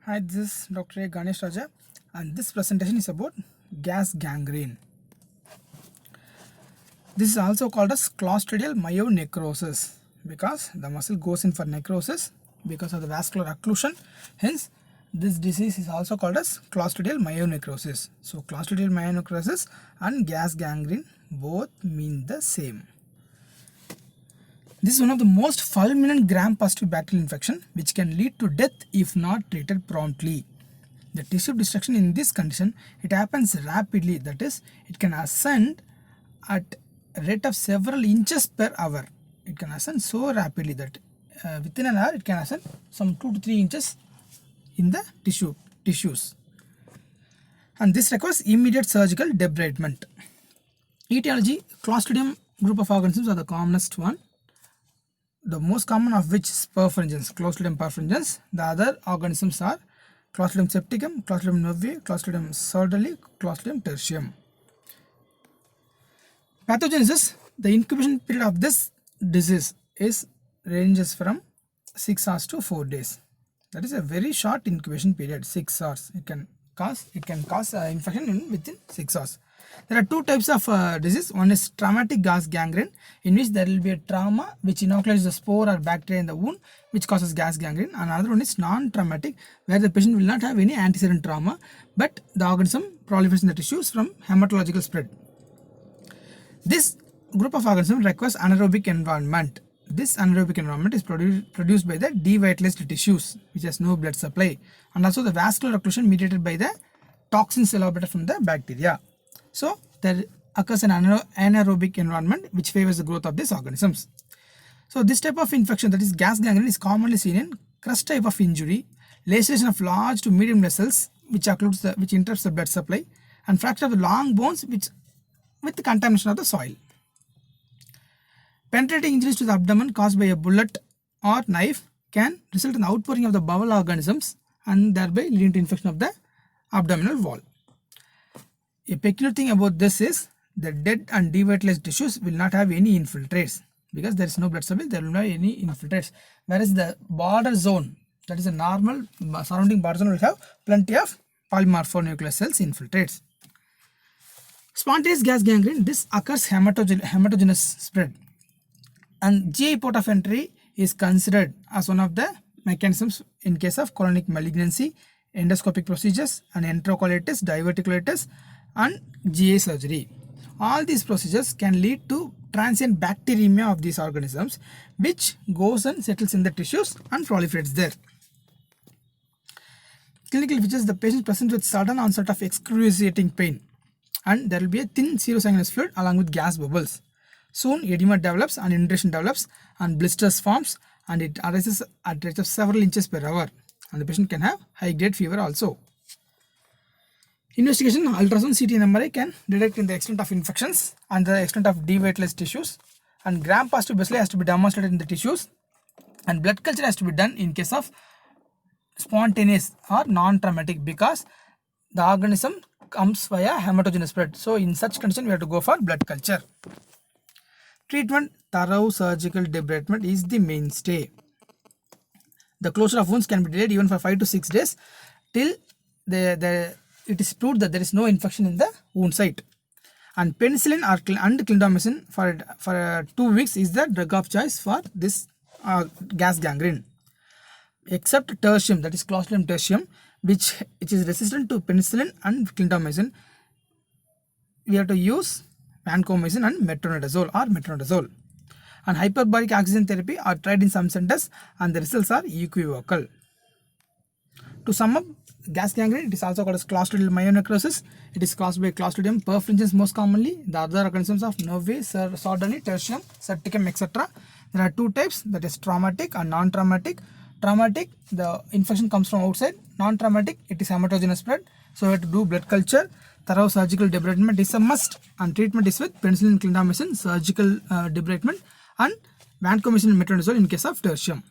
Hi, this is Dr. A. Ganesh Raja, and this presentation is about gas gangrene. This is also called as clostridial myonecrosis because the muscle goes in for necrosis because of the vascular occlusion. Hence, this disease is also called as clostridial myonecrosis. So, clostridial myonecrosis and gas gangrene both mean the same. This is one of the most fulminant gram-positive bacterial infection which can lead to death if not treated promptly. The tissue destruction in this condition, it happens rapidly, that is, it can ascend at a rate of several inches per hour. It can ascend so rapidly that within an hour it can ascend some 2 to 3 inches in the tissues. And this requires immediate surgical debridement. Etiology, Clostridium group of organisms are the commonest one. The most common of which is perfringens, Clostridium perfringens. The other organisms are Clostridium septicum, Clostridium novae, Clostridium sodali, Clostridium tertium. Pathogenesis, the incubation period of this disease ranges from 6 hours to 4 days. That is a very short incubation period, 6 hours. It can cause infection within 6 hours. There are two types of disease. One is traumatic gas gangrene, in which there will be a trauma which inoculates the spore or bacteria in the wound, which causes gas gangrene. And another one is non-traumatic, where the patient will not have any antecedent trauma, but the organism proliferates in the tissues from hematological spread. This group of organisms requires anaerobic environment. This anaerobic environment is produced by the devitalized tissues, which has no blood supply, and also the vascular occlusion mediated by the toxins elaborated from the bacteria. So there occurs an anaerobic environment which favors the growth of these organisms. So this type of infection, that is gas gangrene, is commonly seen in crust type of injury, laceration of large to medium vessels which interrupts the blood supply, and fracture of the long bones with the contamination of the soil. Penetrating injuries to the abdomen caused by a bullet or knife can result in the outpouring of the bowel organisms and thereby leading to infection of the abdominal wall. A peculiar thing about this is the dead and devitalized tissues will not have any infiltrates because there is no blood supply, there will not be any infiltrates. Whereas the border zone, that is a normal surrounding border zone, will have plenty of polymorphonuclear cells infiltrates. Spontaneous gas gangrene, this occurs hematogenous spread, and GI port of entry is considered as one of the mechanisms in case of colonic malignancy, endoscopic procedures, and enterocolitis, diverticulitis, and GA surgery. All these procedures can lead to transient bacteremia of these organisms, which goes and settles in the tissues and proliferates there. Clinical features: the patient presents with sudden onset of excruciating pain, and there will be a thin serosanguinous fluid along with gas bubbles. Soon edema develops and inundation develops and blisters forms, and it arises at rate of several inches per hour, and the patient can have high grade fever also. Investigation: ultrasound, CT and MRI can detect in the extent of infections and the extent of devitalized tissues, and gram-positive bacilli has to be demonstrated in the tissues, and blood culture has to be done in case of spontaneous or non-traumatic because the organism comes via hematogenous spread. So in such condition we have to go for blood culture. Treatment: thorough surgical debridement is the mainstay. The closure of wounds can be delayed even for 5 to 6 days till it is proved that there is no infection in the wound site. And penicillin and clindamycin for 2 weeks is the drug of choice for this gas gangrene. Except tertium, that is Clostridium tertium, which is resistant to penicillin and clindamycin, we have to use vancomycin and metronidazole. And hyperbaric oxygen therapy are tried in some centers and the results are equivocal. To sum up, gas gangrene, it is also called as clostridial myonecrosis. It is caused by Clostridium perfringens most commonly. The other organisms of novae, sodali, tertium, septicum, etc. There are two types, that is traumatic and non-traumatic. Traumatic, the infection comes from outside. Non-traumatic, it is hematogenous spread. So we have to do blood culture. Thorough surgical debridement is a must, and treatment is with penicillin, clindamycin, surgical debridement, and vancomycin and metronidazole in case of tertium.